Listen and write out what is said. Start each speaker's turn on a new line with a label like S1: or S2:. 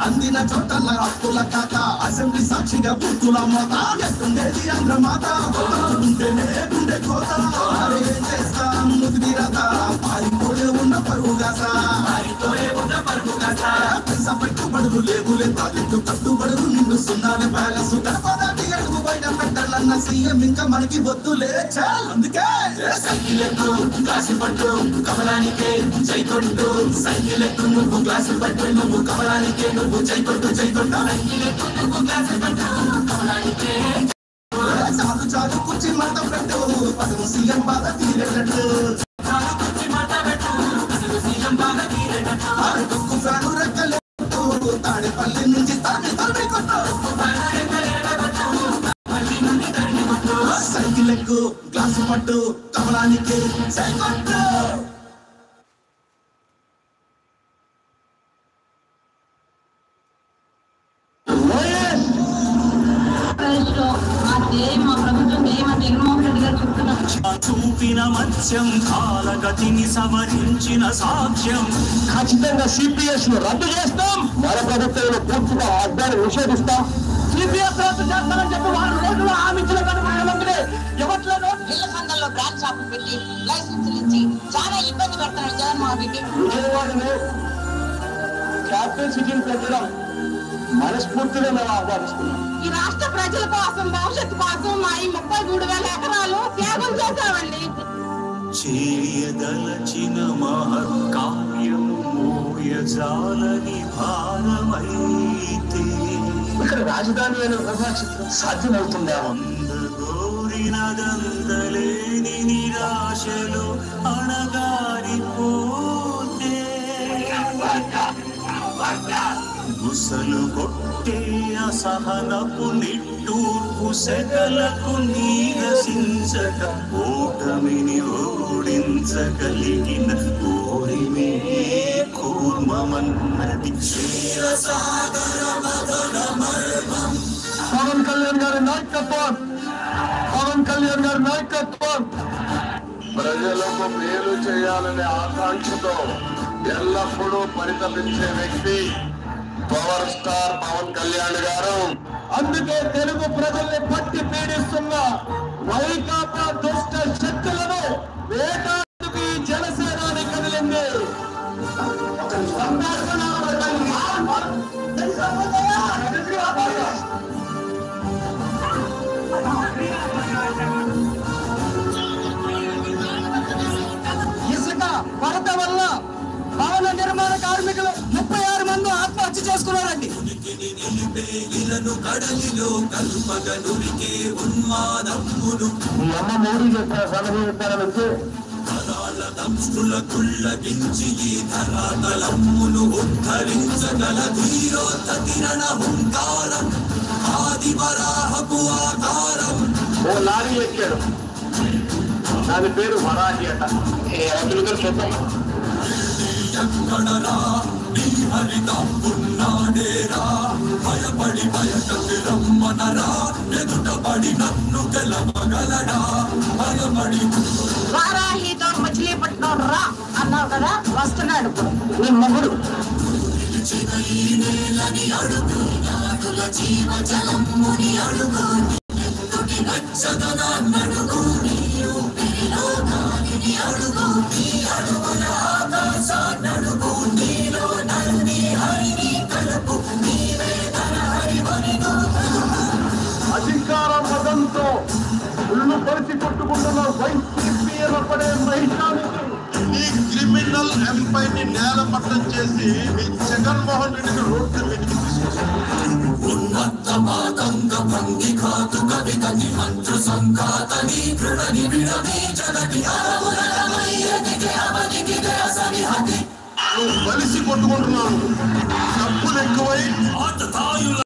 S1: అందిన చోటల అప్పుల కాక అసెంబ్లీ సాక్షిగా బుద్ధుల మోత ఎట్టుండేది ఆంధ్రమాత ఉంటేనే గుండె కోత ఏం చేస్తాం ముదిరిరత పారిపోలే ఉన్న పరుగుగాస పైసా పెట్టుబడులు లేవులే తాలెట్టు కట్టుబడులు నిన్ను సున్నానే ప్యాలెస్ గడపదాటి అడుగు బయట పెట్టాలన్న సీఎం ఇంకా మనకి వద్దులే చాలు అందుకే సైకిల్ ఎక్కు గ్లాసు పట్టు కమలానికే జై కొట్టు సైకిల్ ఎక్కు నువ్వు గ్లాసు పట్టు నువ్వు కమలానికే నువ్వు జై కొట్టు సైకిల్ ఎక్కు నువ్వు గ్లాసు పట్టు కమలానికే చాలు చాలు కుర్చీ మాట పెట్టు పదము సీఎం బాధ తీరేటట్టు చాలు కుర్చీ మాట పెట్టు పదము సీఎం బాధ తీరేటట్టు అడుగు ఫ్యాను రెక్కలేట్టు తాడేపల్లి నుంచి తానే తరిమి కొట్టు సైకిల్ ఎక్కు గ్లాసు పట్టు కమలానికి జై కొట్టు
S2: చూపిన మత్స్యం కాలగతిని సవరించిన సాక్ష్యం
S3: ఖచ్చితంగా సిపిఎస్ ను రద్దు చేస్తాం మన ప్రభుత్వంలో పూర్తిగా అర్థాన్ని నిషేధిస్తాం సిపిఎస్ రద్దు చేస్తామని చెప్పి 6 రోజులు హామీ ఇచ్చిన ముఖ్యమంత్రి ఎవట్లేదు
S4: ఇళ్ల సంఘంలో బ్రాంచ్ షాపులు పెట్టి లైసెన్సులు ఇచ్చి చాలా ఇబ్బంది పెడతాడు జగన్మోహన్ రెడ్డి.
S3: విజయవాడను క్యాపిటల్ సిటీని పెట్టడం మనస్ఫూర్తిగా మేము ఆహ్వానిస్తున్నాం.
S4: ఈ రాష్ట్ర ప్రజల కోసం భవిష్యత్తు కోసం మా ఈ 33,000 ఎకరాలు త్యాగం చేశామండి.
S2: చేయదలచిన మహత్కార్యం మోయజాలని భారమైతే
S3: ఇక్కడ రాజధాని అనే చిత్రం సాధ్యమవుతుందా?
S2: అందగోరినదందలేని నిరాశలు అణగారిపోతే గుసలు కొట్టే అసహనపు నిట్టూర్పు సెగలకు నీరసించక ఓటమిని ఓడించగలిగిన ఓరిమే కూర్మమన్నది
S3: పవన్ కళ్యాణ్ గారి నాయకత్వం ప్రజలకు మేలు చేయాలనే ఆకాంక్షతో ఎల్లప్పుడూ పరితపించే వ్యక్తి పవర్ స్టార్ పవన్ కళ్యాణ్ గారు. అందుకే తెలుగు ప్రజల్ని పట్టి పీడిస్తున్న వైకాపా దుష్ట శక్తులను వేటాడుకు ఈ జనసేనాని కదిలింది. ఇసుక కొరత వల్ల భవన నిర్మాణ కార్మికులు 36 మంది ఆత్మహత్య చేసుకున్నారండి. మీ అమ్మ మోడీ చెప్పిన సలహా ఇస్తానంటే
S1: దంశులకుల్లగించి ఈ ధరాతలమ్మును ఉద్ధరించగల ధీరోత్తతిరణ హుంకారం ఆదివరాహపు ఆకారం.
S3: ఓ లారీ ఎక్కాడు, దాని పేరు వరాహి అట. అవతలుగా చూద్దాం.
S1: ఎక్కడరా నీ హరితాపున్నాడేరా భయపడి బయటకు రమ్మనరా ఎదుటపడి నన్ను గెలవగలడా భయపడి
S4: వారాహితో మచిలీపట్నం రా అన్నావు కదా, వస్తున్నాడు నీ మొగుడు.
S1: అడుగు జీవజలముని అడుగు నడుగు అడుగు నీ అడుగుల ఆకాశాన్నడుగు నీలో నరుని హరిని కలుపు నీవే తన హరివని
S3: అధికార మదంతో ఉళ్ళు పరిచి కొట్టుకుంటున్న వైసీపీ పడే మహిళానికి
S5: ఈ క్రిమినల్ ఎంపైర్ ని నేలమట్టం చేసి మీ జగన్మోహన్ రెడ్డిని రోడ్డు మీదకి తీసుకొస్తారు.
S1: ఉన్నత మాతంగ భంగి కాతు కవిత మంత్ర సంఘాతని దృఢని విడవి జగతి
S5: నువ్వు కలిసి కొట్టుకుంటున్నాను, డబ్బులు ఎక్కువై